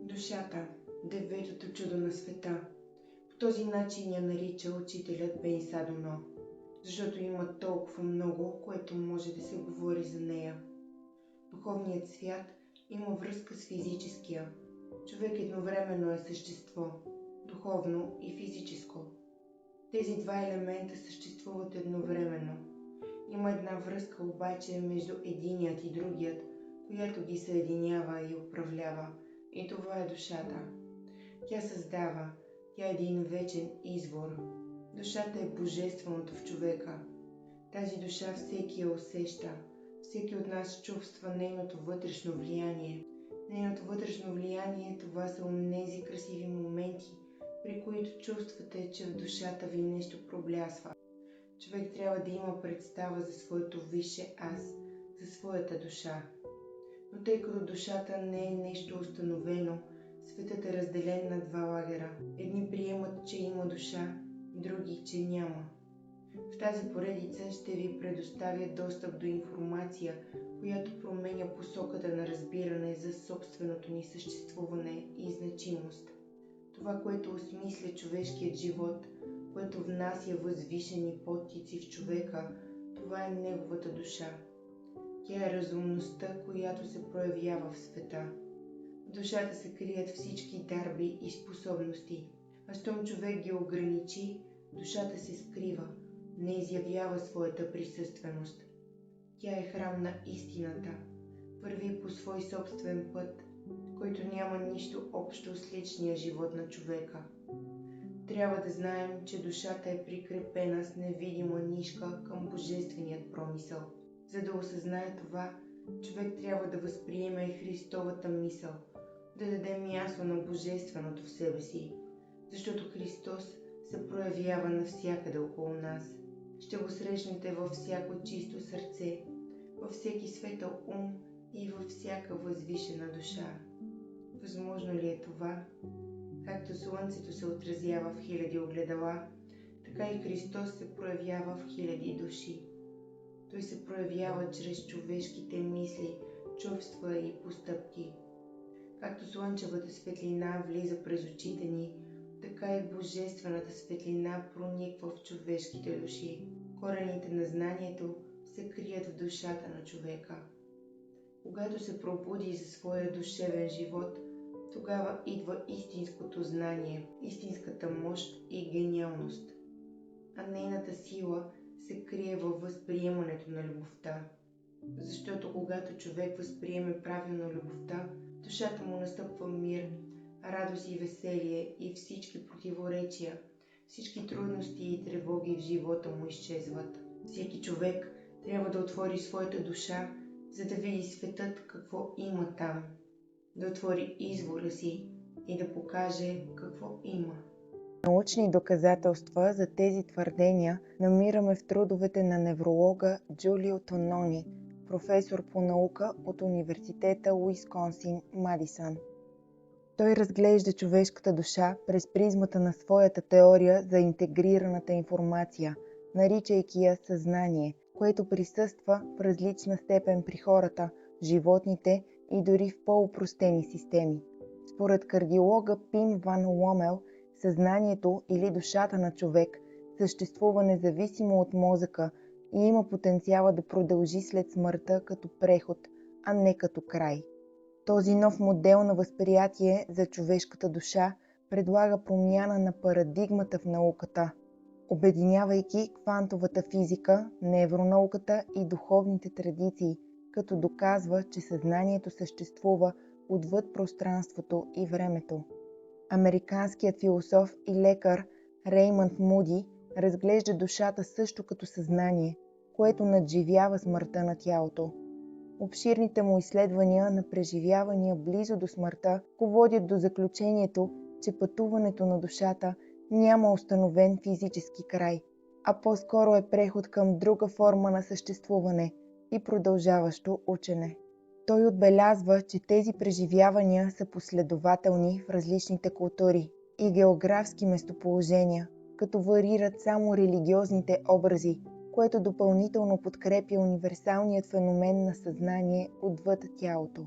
Душата – деветото чудо на света. По този начин я нарича учителят Бен Садоно, защото има толкова много, което може да се говори за нея. Духовният свят има връзка с физическия. Човек едновременно е същество – духовно и физическо. Тези два елемента съществуват едновременно. Има една връзка обаче между единият и другият, която ги съединява и управлява. И това е душата. Тя създава, тя е един вечен извор. Душата е божественото в човека. Тази душа всеки я усеща. Всеки от нас чувства нейното вътрешно влияние. Нейното вътрешно влияние, това са онези красиви моменти, при които чувствате, че в душата ви нещо проблясва. Човек трябва да има представа за своето висше аз, за своята душа. Но тъй като душата не е нещо установено, светът е разделен на два лагера. Едни приемат, че има душа, други, че няма. В тази поредица ще ви предоставя достъп до информация, която променя посоката на разбиране за собственото ни съществуване и значимост. Това, което осмисля човешкият живот, което внася възвишени подтици в човека, това е неговата душа. Тя е разумността, която се проявява в света. В душата се крият всички дарби и способности, а щом човек ги ограничи, душата се скрива, не изявява своята присъственост. Тя е храм на истината, върви по свой собствен път, който няма нищо общо с личния живот на човека. Трябва да знаем, че душата е прикрепена с невидима нишка към божественият промисъл. За да осъзнае това, човек трябва да възприеме Христовата мисъл, да даде място на божественото в себе си, защото Христос се проявява навсякъде около нас. Ще го срещнете във всяко чисто сърце, във всеки светъл ум и във всяка възвишена душа. Възможно ли е това? Както Слънцето се отразява в хиляди огледала, така и Христос се проявява в хиляди души. Той се проявява чрез човешките мисли, чувства и постъпки. Както слънчевата светлина влиза през очите ни, така и божествената светлина прониква в човешките души. Корените на знанието се крият в душата на човека. Когато се пробуди за своя душевен живот, тогава идва истинското знание, истинската мощ и гениалност. А нейната сила се крие във възприемането на любовта. Защото когато човек възприеме правилно любовта, душата му настъпва мир, радост и веселие и всички противоречия, всички трудности и тревоги в живота му изчезват. Всеки човек трябва да отвори своята душа, за да види светът какво има там, да отвори извора си и да покаже какво има. Научни доказателства за тези твърдения намираме в трудовете на невролога Джулио Тонони, професор по наука от Университета Уисконсин, Мадисън. Той разглежда човешката душа през призмата на своята теория за интегрираната информация, наричайки я съзнание, което присъства в различна степен при хората, животните и дори в по-опростени системи. Според кардиолога Пим Ван Ломел, съзнанието или душата на човек съществува независимо от мозъка и има потенциала да продължи след смъртта като преход, а не като край. Този нов модел на възприятие за човешката душа предлага промяна на парадигмата в науката, обединявайки квантовата физика, невронауката и духовните традиции, като доказва, че съзнанието съществува отвъд пространството и времето. Американският философ и лекар Реймънд Муди разглежда душата също като съзнание, което надживява смъртта на тялото. Обширните му изследвания на преживявания близо до смъртта го водят до заключението, че пътуването на душата няма установен физически край, а по-скоро е преход към друга форма на съществуване и продължаващо учене. Той отбелязва, че тези преживявания са последователни в различните култури и географски местоположения, като варират само религиозните образи, което допълнително подкрепя универсалният феномен на съзнание отвъд тялото.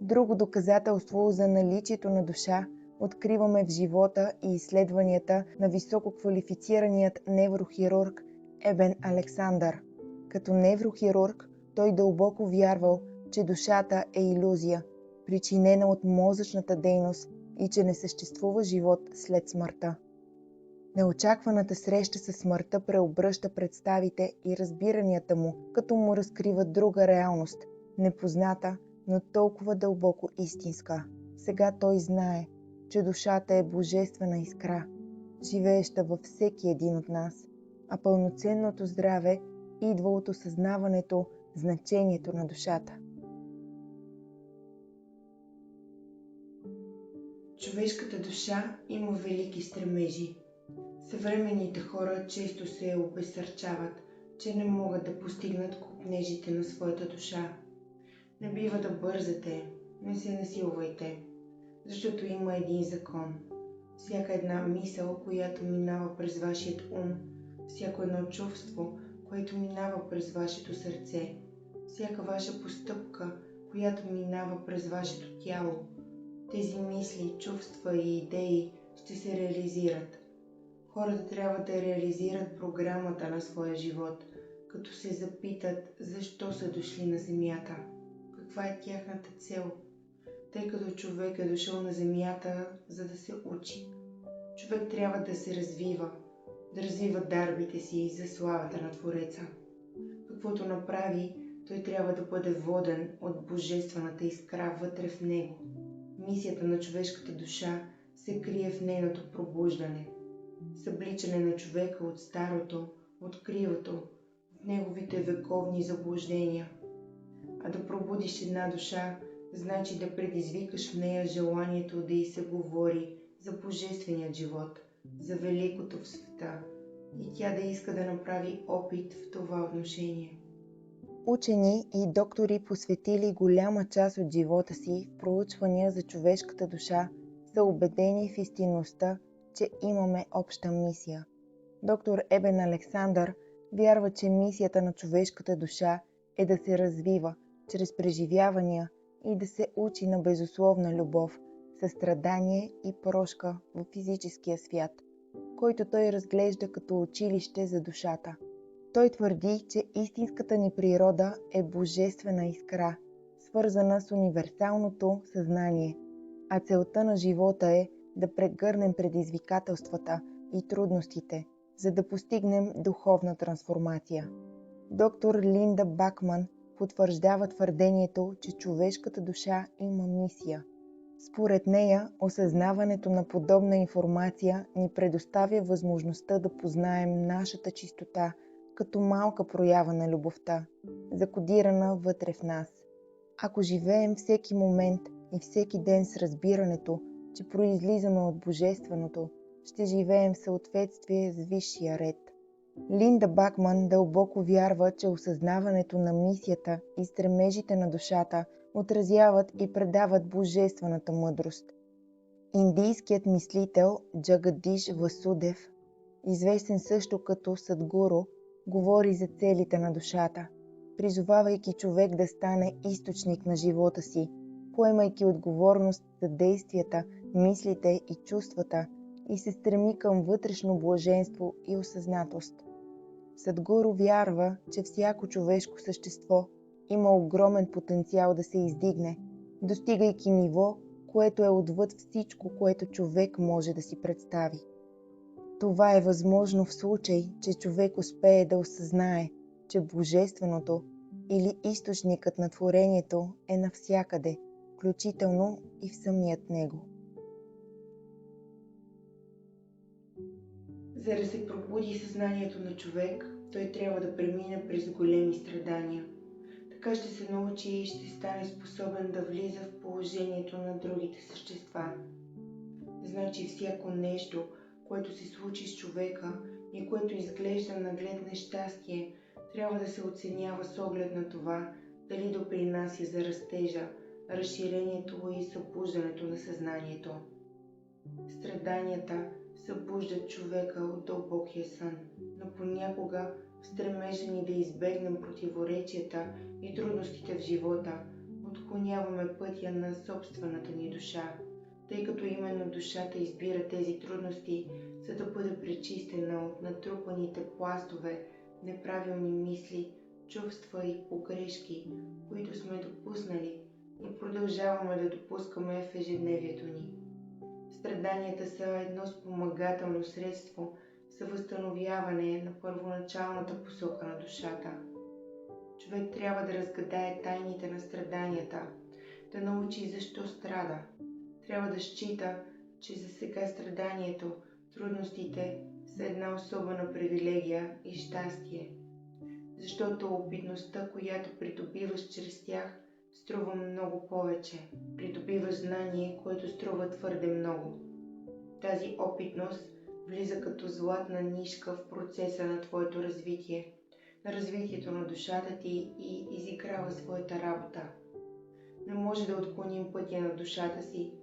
Друго доказателство за наличието на душа откриваме в живота и изследванията на висококвалифицираният неврохирург Ебен Александър. Като неврохирург той дълбоко вярвал, че душата е илюзия, причинена от мозъчната дейност и че не съществува живот след смъртта. Неочакваната среща със смъртта преобръща представите и разбиранията му, като му разкрива друга реалност, непозната, но толкова дълбоко истинска. Сега той знае, че душата е божествена искра, живееща във всеки един от нас, а пълноценното здраве идва от осъзнаването значението на душата. Човешката душа има велики стремежи. Съвременните хора често се обезсърчават, че не могат да постигнат копнежите на своята душа. Не бива да бързате, не се насилвайте, защото има един закон. Всяка една мисъл, която минава през вашият ум, всяко едно чувство, което минава през вашето сърце, всяка ваша постъпка, която минава през вашето тяло, тези мисли, чувства и идеи ще се реализират. Хората трябва да реализират програмата на своя живот, като се запитат защо са дошли на земята, каква е тяхната цел, тъй като човек е дошъл на земята, за да се учи. Човек трябва да се развива, да развива дарбите си за славата на Твореца. Каквото направи, той трябва да бъде воден от божествената искра вътре в него. Мисията на човешката душа се крие в нейното пробуждане, събличане на човека от старото, от кривото, от неговите вековни заблуждения. А да пробудиш една душа, значи да предизвикаш в нея желанието да й се говори за божественият живот, за великото в света, и тя да иска да направи опит в това отношение. Учени и доктори, посветили голяма част от живота си в проучвания за човешката душа, са убедени в истинността, че имаме обща мисия. Доктор Ебен Александър вярва, че мисията на човешката душа е да се развива чрез преживявания и да се учи на безусловна любов, състрадание и прошка в физическия свят, който той разглежда като училище за душата. Той твърди, че истинската ни природа е божествена искра, свързана с универсалното съзнание, а целта на живота е да прегърнем предизвикателствата и трудностите, за да постигнем духовна трансформация. Доктор Линда Бакман потвърждава твърдението, че човешката душа има мисия. Според нея, осъзнаването на подобна информация ни предоставя възможността да познаем нашата чистота като малка проява на любовта, закодирана вътре в нас. Ако живеем всеки момент и всеки ден с разбирането, че произлизаме от Божественото, ще живеем в съответствие с висшия ред. Линда Бакман дълбоко вярва, че осъзнаването на мисията и стремежите на душата отразяват и предават божествената мъдрост. Индийският мислител Джагадиш Васудев, известен също като Садгуру, говори за целите на душата, призовавайки човек да стане източник на живота си, поемайки отговорност за действията, мислите и чувствата и се стреми към вътрешно блаженство и осъзнатост. Садгуру вярва, че всяко човешко същество има огромен потенциал да се издигне, достигайки ниво, което е отвъд всичко, което човек може да си представи. Това е възможно в случай, че човек успее да осъзнае, че Божественото или източникът на творението е навсякъде, включително и в самият него. За да се пробуди съзнанието на човек, той трябва да премине през големи страдания. Така ще се научи и ще стане способен да влиза в положението на другите същества. Значи всяко нещо, което се случи с човека и което изглежда наглед нещастие, трябва да се оценява с оглед на това, дали допринася за растежа, разширението и събуждането на съзнанието. Страданията събуждат човека от дълбокия сън, но понякога в стремежа ни да избегнем противоречията и трудностите в живота, отклоняваме пътя на собствената ни душа, тъй като именно душата избира тези трудности, за да бъде пречистена от натрупаните пластове, неправилни мисли, чувства и погрешки, които сме допуснали и продължаваме да допускаме в ежедневието ни. Страданията са едно спомагателно средство за възстановяване на първоначалната посока на душата. Човек трябва да разгадае тайните на страданията, да научи защо страда. Трябва да счита, че за сега страданието, трудностите са една особена привилегия и щастие, защото опитността, която придобиваш чрез тях, струва много повече. Придобиваш знание, което струва твърде много. Тази опитност влиза като златна нишка в процеса на твоето развитие, на развитието на душата ти и изиграва своята работа. Не може да отклоним пътя на душата си,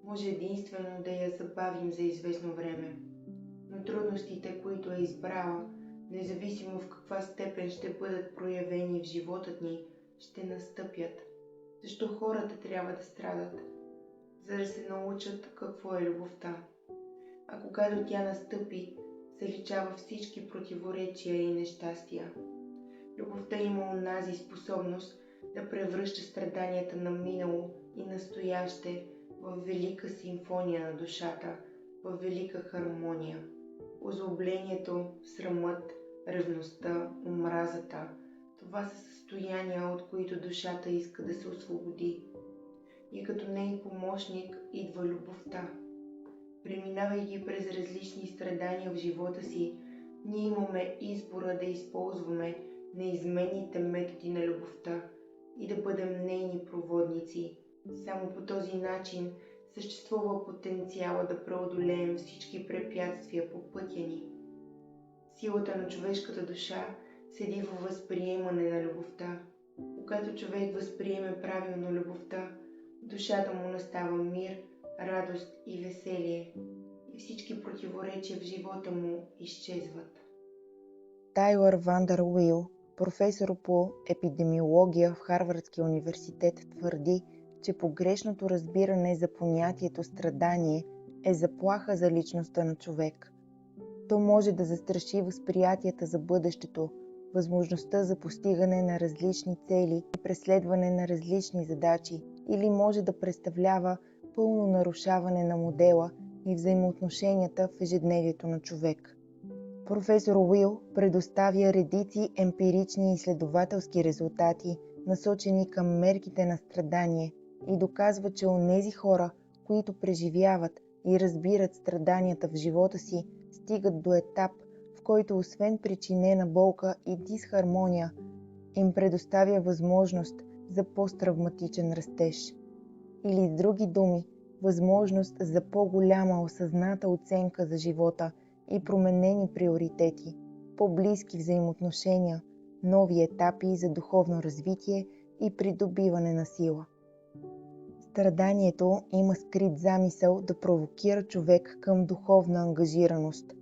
може единствено да я забавим за известно време. Но трудностите, които е избрала, независимо в каква степен ще бъдат проявени в живота ни, ще настъпят. Защо хората трябва да страдат? За да се научат какво е любовта. А когато тя настъпи, заличава всички противоречия и нещастия. Любовта има онази способност да превръща страданията на минало и настояще в велика симфония на душата, в велика хармония. Озлоблението, срамът, ревността, омразата – това са състояния, от които душата иска да се освободи. И като нейн помощник идва любовта. Преминавайки през различни страдания в живота си, ние имаме избора да използваме неизменните методи на любовта и да бъдем нейни проводници. Само по този начин съществува потенциала да преодолеем всички препятствия по пътя ни. Силата на човешката душа седи във възприемане на любовта. Когато човек възприеме правилно любовта, в душата му настава мир, радост и веселие и всички противоречия в живота му изчезват. Тайлър Вандър Уил, професор по епидемиология в Харвардския университет, твърди, че погрешното разбиране за понятието страдание е заплаха за личността на човек. То може да застраши възприятията за бъдещето, възможността за постигане на различни цели и преследване на различни задачи, или може да представлява пълно нарушаване на модела и взаимоотношенията в ежедневието на човек. Професор Уил предоставя редици емпирични изследователски резултати, насочени към мерките на страдание, и доказва, че онези хора, които преживяват и разбират страданията в живота си, стигат до етап, в който освен причинена болка и дисхармония, им предоставя възможност за посттравматичен растеж. Или с други думи, възможност за по-голяма осъзната оценка за живота и променени приоритети, по-близки взаимоотношения, нови етапи за духовно развитие и придобиване на сила. Страданието има скрит замисъл да провокира човек към духовна ангажираност.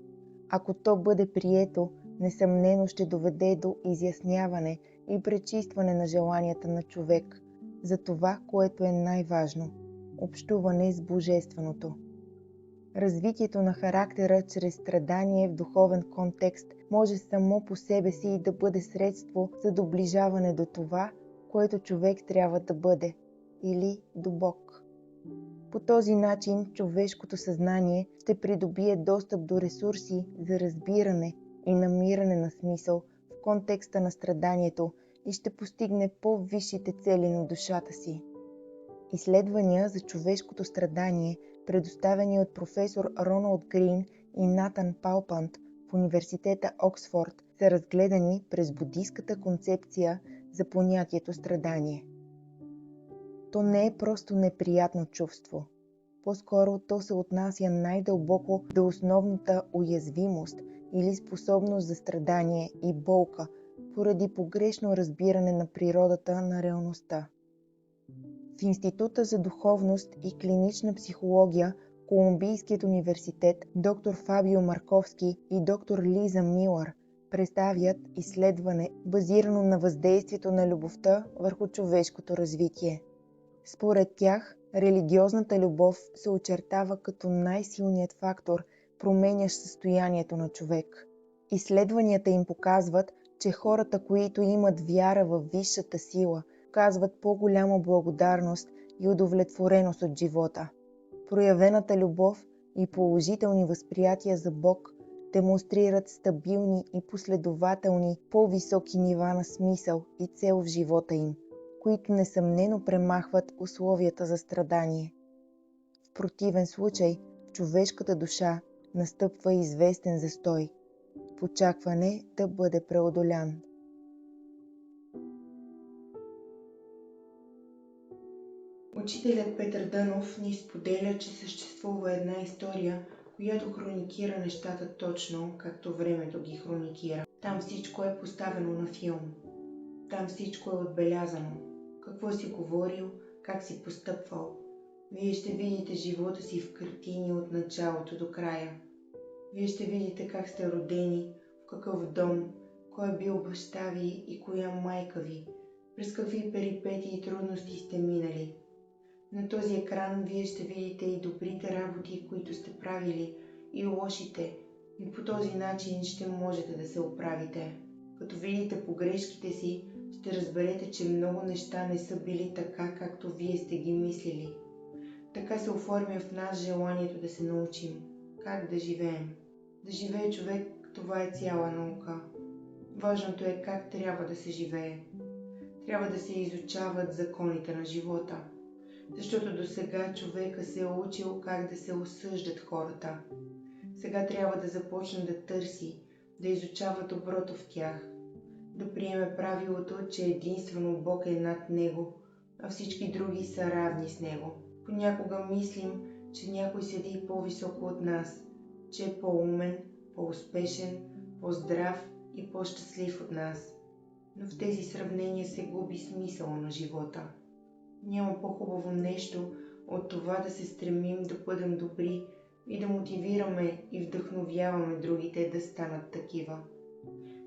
Ако то бъде прието, несъмнено ще доведе до изясняване и пречистване на желанията на човек за това, което е най-важно – общуване с Божественото. Развитието на характера чрез страдание в духовен контекст може само по себе си да бъде средство за доближаване до това, което човек трябва да бъде, или до Бог. По този начин човешкото съзнание ще придобие достъп до ресурси за разбиране и намиране на смисъл в контекста на страданието и ще постигне по-висшите цели на душата си. Изследвания за човешкото страдание, предоставени от професор Роналд Грин и Натан Палпант в университета Оксфорд, са разгледани през будистката концепция за понятието страдание. То не е просто неприятно чувство. По-скоро то се отнася най-дълбоко до основната уязвимост или способност за страдание и болка поради погрешно разбиране на природата на реалността. В Института за духовност и клинична психология в Колумбийският университет доктор Фабио Марковски и доктор Лиза Милър представят изследване, базирано на въздействието на любовта върху човешкото развитие. Според тях, религиозната любов се очертава като най-силният фактор, променящ състоянието на човек. Изследванията им показват, че хората, които имат вяра в висшата сила, казват по-голяма благодарност и удовлетвореност от живота. Проявената любов и положителни възприятия за Бог демонстрират стабилни и последователни по-високи нива на смисъл и цел в живота им, които несъмнено премахват условията за страдание. В противен случай в човешката душа настъпва известен застой, в очакване да бъде преодолян. Учителят Петър Дънов ни споделя, че съществува една история, която хроникира нещата точно, както времето ги хроникира. Там всичко е поставено на филм. Там всичко е отбелязано. Какво си говорил, как си постъпвал. Вие ще видите живота си в картини от началото до края. Вие ще видите как сте родени, в какъв дом, кой е бил баща ви и коя майка ви, през какви перипетии и трудности сте минали. На този екран вие ще видите и добрите работи, които сте правили, и лошите, и по този начин ще можете да се оправите. Като видите погрешките си, ще разберете, че много неща не са били така, както вие сте ги мислили. Така се оформя в нас желанието да се научим как да живеем. Да живее човек, това е цяла наука. Важното е как трябва да се живее. Трябва да се изучават законите на живота. Защото досега човека се е учил как да се осъждат хората. Сега трябва да започне да търси, да изучава доброто в тях, да приеме правилото, че единствено Бог е над него, а всички други са равни с него. Понякога мислим, че някой седи по-високо от нас, че е по-умен, по-успешен, по-здрав и по-щастлив от нас. Но в тези сравнения се губи смисъла на живота. Няма по-хубаво нещо от това да се стремим да бъдем добри и да мотивираме и вдъхновяваме другите да станат такива.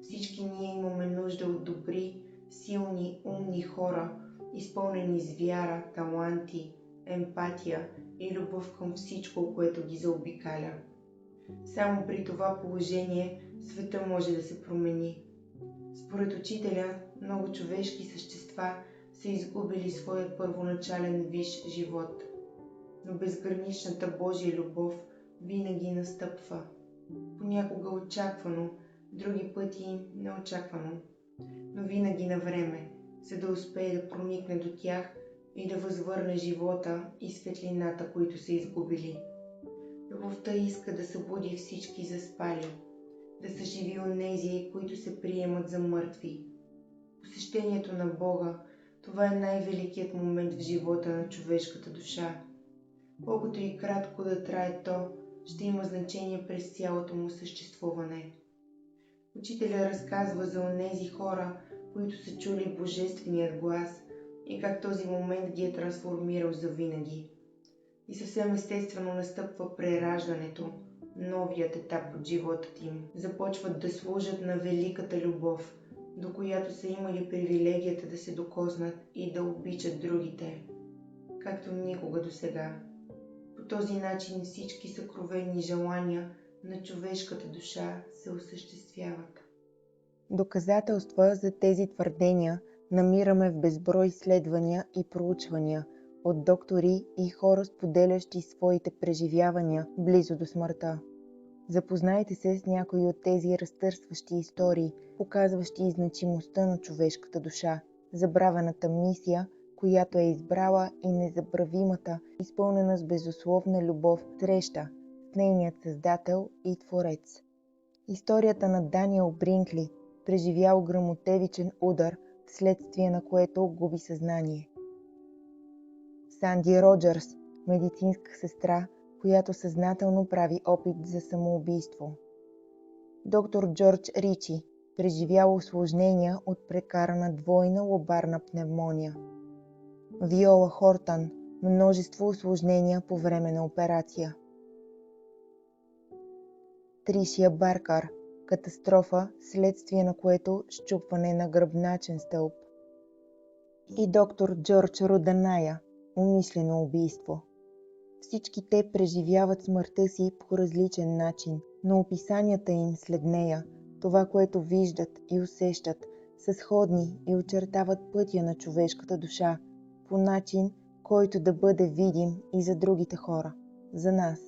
Всички ние имаме нужда от добри, силни, умни хора, изпълнени с вяра, таланти, емпатия и любов към всичко, което ги заобикаля. Само при това положение света може да се промени. Според учителя, много човешки същества са изгубили своя първоначален висш живот. Но безграничната Божия любов винаги настъпва. Понякога очаквано, други пъти неочаквано, но винаги на време, за да успее да проникне до тях и да възвърне живота и светлината, които са изгубили. Любовта иска да събуди всички заспали, да съживи онези, които се приемат за мъртви. Посещението на Бога, това е най-великият момент в живота на човешката душа. Колкото и кратко да трае то, ще има значение през цялото му съществуване. Учителя разказва за онези хора, които са чули божественият глас и как този момент ги е трансформирал завинаги. И съвсем естествено настъпва прераждането, новият етап от живота им. Започват да служат на великата любов, до която са имали привилегията да се докоснат и да обичат другите, както никога досега. По този начин всички съкровени желания на човешката душа се осъществяват. Доказателства за тези твърдения намираме в безброй изследвания и проучвания от доктори и хора, споделящи своите преживявания близо до смъртта. Запознайте се с някои от тези разтърсващи истории, показващи значимостта на човешката душа, забравената мисия, която е избрала, и незабравимата, изпълнена с безусловна любов, среща с нейният създател и творец. Историята на Даниел Бринкли, преживял гръмотевичен удар, вследствие на което губи съзнание. Санди Роджърс, медицинска сестра, която съзнателно прави опит за самоубийство. Доктор Джордж Ричи, преживял усложнения от прекарана двойна лобарна пневмония. Виола Хортън, множество усложнения по време на операция. Тришия Баркър, катастрофа, следствие на което счупване на гръбначен стълб. И доктор Джордж Роданая, умишлено убийство. Всички те преживяват смъртта си по различен начин, но описанията им след нея, това, което виждат и усещат, са сходни и очертават пътя на човешката душа по начин, който да бъде видим и за другите хора, за нас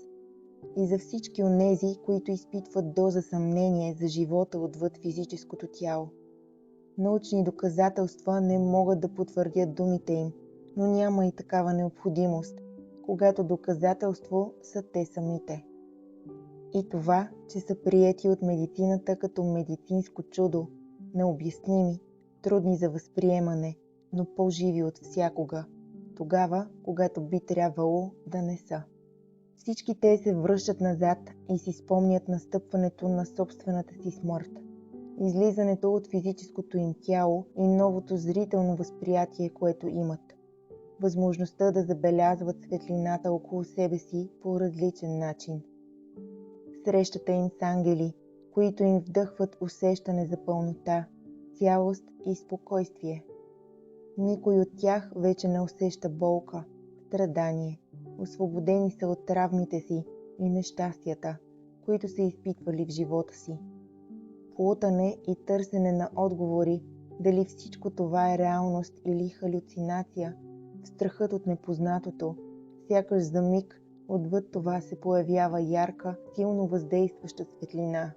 и за всички онези, които изпитват доза съмнение за живота отвъд физическото тяло. Научни доказателства не могат да потвърдят думите им, но няма и такава необходимост, когато доказателство са те самите. И това, че са приети от медицината като медицинско чудо, необясними, трудни за възприемане, но по-живи от всякога, тогава, когато би трябвало да не са. Всички те се връщат назад и си спомнят настъпването на собствената си смърт, излизането от физическото им тяло и новото зрително възприятие, което имат. Възможността да забелязват светлината около себе си по различен начин. Срещата им с ангели, които им вдъхват усещане за пълнота, цялост и спокойствие. Никой от тях вече не усеща болка, страдание. Освободени са от травмите си и нещастията, които са изпитвали в живота си. Плутане и търсене на отговори, дали всичко това е реалност или халюцинация, страхът от непознатото, сякаш за миг отвъд това се появява ярка, силно въздействаща светлина.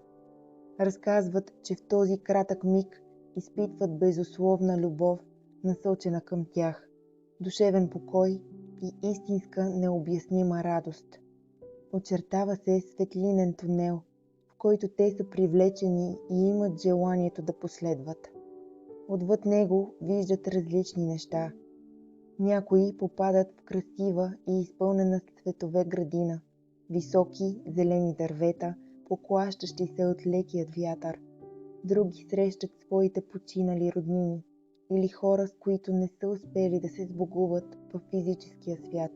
Разказват, че в този кратък миг изпитват безусловна любов, насочена към тях, душевен покой и истинска необяснима радост. Очертава се светлинен тунел, в който те са привлечени и имат желанието да последват. Отвъд него виждат различни неща. Някои попадат в красива и изпълнена с цветове градина, високи зелени дървета, поклащащи се от лекият вятър. Други срещат своите починали роднини или хора, с които не са успели да се сбогуват в физическия свят.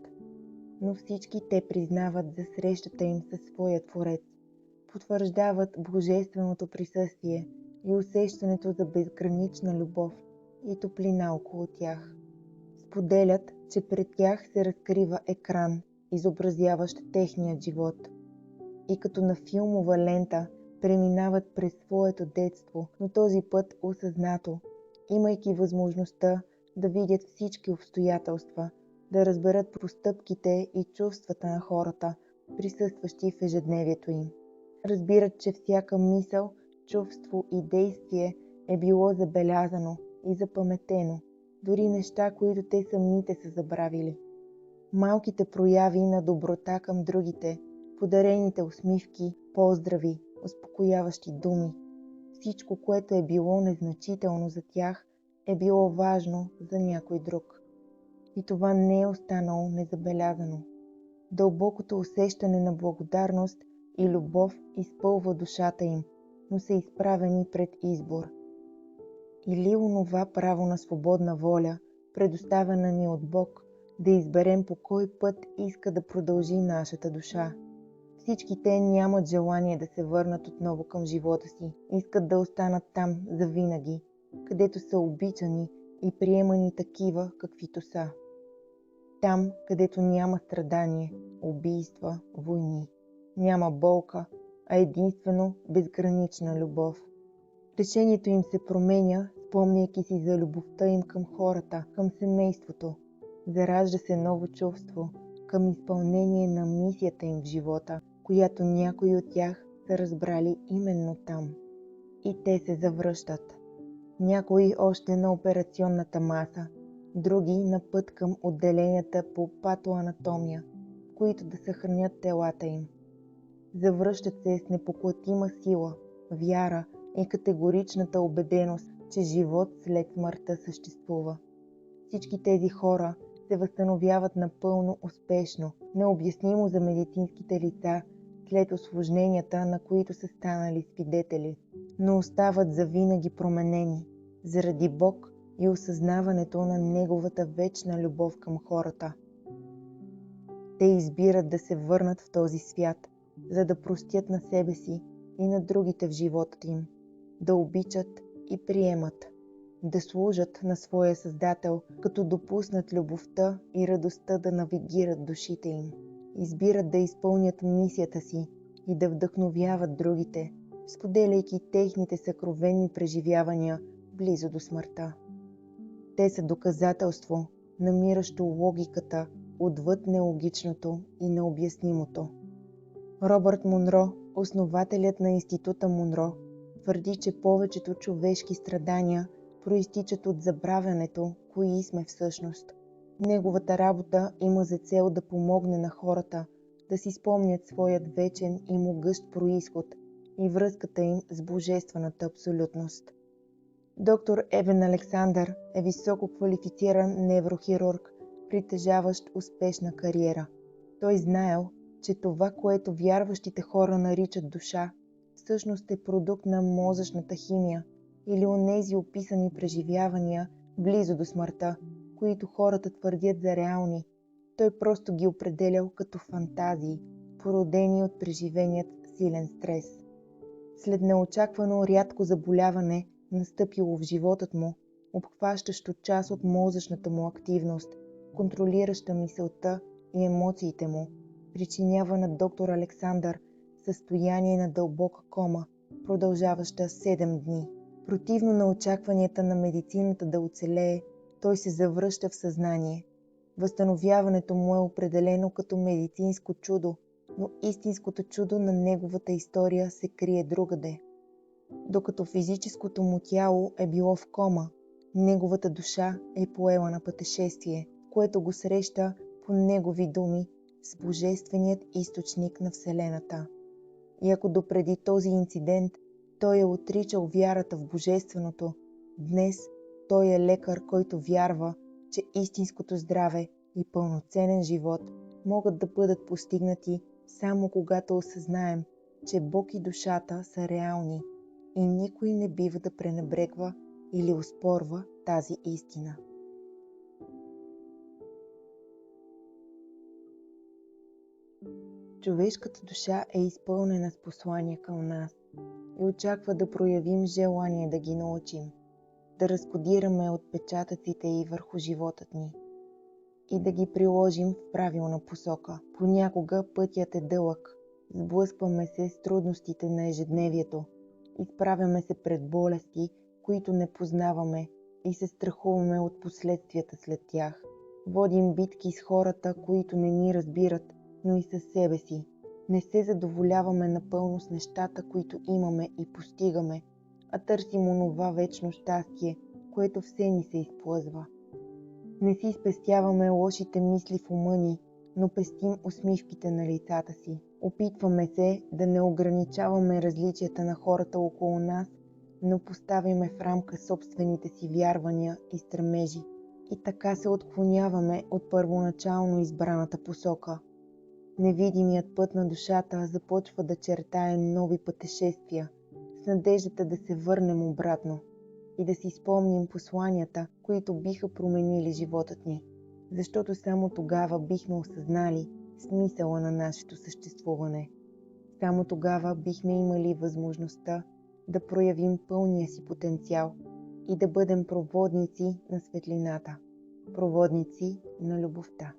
Но всички те признават за срещата им със своя Творец, потвърждават божественото присъствие и усещането за безгранична любов и топлина около тях. Споделят, че пред тях се разкрива екран, изобразяващ техният живот. И като на филмова лента преминават през своето детство, но този път осъзнато, имайки възможността да видят всички обстоятелства, да разберат постъпките и чувствата на хората, присъстващи в ежедневието им. Разбират, че всяка мисъл, чувство и действие е било забелязано и запаметено, дори неща, които те самите са забравили. Малките прояви на доброта към другите, подарените усмивки, поздрави, успокояващи думи, всичко, което е било незначително за тях, е било важно за някой друг. И това не е останало незабелязано. Дълбокото усещане на благодарност и любов изпълва душата им, но са изправени пред избор. Или онова право на свободна воля, предоставена ни от Бог, да изберем по кой път иска да продължи нашата душа. Всички те нямат желание да се върнат отново към живота си, искат да останат там завинаги, където са обичани и приемани такива, каквито са. Там, където няма страдание, убийства, войни, няма болка, а единствено безгранична любов. Решението им се променя, спомняйки си за любовта им към хората, към семейството. Заражда се ново чувство към изпълнение на мисията им в живота, която някои от тях са разбрали именно там. И те се завръщат. Някои още на операционната маса, други на път към отделенията по патоанатомия, в които да съхранят телата им. Завръщат се с непоклатима сила, вяра и категоричната убеденост, че живот след смъртта съществува. Всички тези хора се възстановяват напълно успешно, необяснимо за медицинските лица, след усложненията, на които са станали свидетели, но остават завинаги променени, заради Бог и осъзнаването на Неговата вечна любов към хората. Те избират да се върнат в този свят, за да простят на себе си и на другите в живота им, да обичат и приемат. да служат на своя Създател, като допуснат любовта и радостта да навигират душите им. Избират да изпълнят мисията си и да вдъхновяват другите, споделяйки техните съкровенни преживявания близо до смъртта. Те са доказателство, намиращо логиката отвъд нелогичното и необяснимото. Робърт Монро, основателят на Института Монро, твърди, че повечето човешки страдания проистичат от забравянето, кои сме всъщност. Неговата работа има за цел да помогне на хората да си спомнят своят вечен и могъщ произход и връзката им с божествената абсолютност. Доктор Евен Александър е високо квалифициран неврохирург, притежаващ успешна кариера. Той знаел, че това, което вярващите хора наричат душа, всъщност е продукт на мозъчната химия или онези описани преживявания близо до смъртта, които хората твърдят за реални. Той просто ги определял като фантазии, породени от преживеният силен стрес. След неочаквано рядко заболяване, настъпило в живота му, обхващащо част от мозъчната му активност, контролираща мисълта и емоциите му, причинява на доктор Александър състояние на дълбока кома, продължаваща 7 дни. Противно на очакванията на медицината да оцелее, той се завръща в съзнание. Възстановяването му е определено като медицинско чудо, но истинското чудо на неговата история се крие другаде. Докато физическото му тяло е било в кома, неговата душа е поела на пътешествие, което го среща, по негови думи, с божественият източник на Вселената. И ако допреди този инцидент той е отричал вярата в божественото, днес той е лекар, който вярва, че истинското здраве и пълноценен живот могат да бъдат постигнати само когато осъзнаем, че Бог и душата са реални и никой не бива да пренебрегва или оспорва тази истина. Човешката душа е изпълнена с послания към нас и очаква да проявим желание да ги научим, да разкодираме отпечатъците й върху животът ни и да ги приложим в правилна посока. Понякога пътят е дълъг, сблъскваме се с трудностите на ежедневието, изправяме се пред болести, които не познаваме и се страхуваме от последствията след тях. Водим битки с хората, които не ни разбират, но и със себе си. Не се задоволяваме напълно с нещата, които имаме и постигаме, а търсим онова вечно щастие, което все ни се изплъзва. Не си спестяваме лошите мисли в ума ни, но пестим усмивките на лицата си. Опитваме се да не ограничаваме различията на хората около нас, но поставяме в рамка собствените си вярвания и стремежи. И така се отклоняваме от първоначално избраната посока. Невидимият път на душата започва да чертае нови пътешествия, с надеждата да се върнем обратно и да си спомним посланията, които биха променили животът ни, защото само тогава бихме осъзнали смисъла на нашето съществуване. Само тогава бихме имали възможността да проявим пълния си потенциал и да бъдем проводници на светлината, проводници на любовта.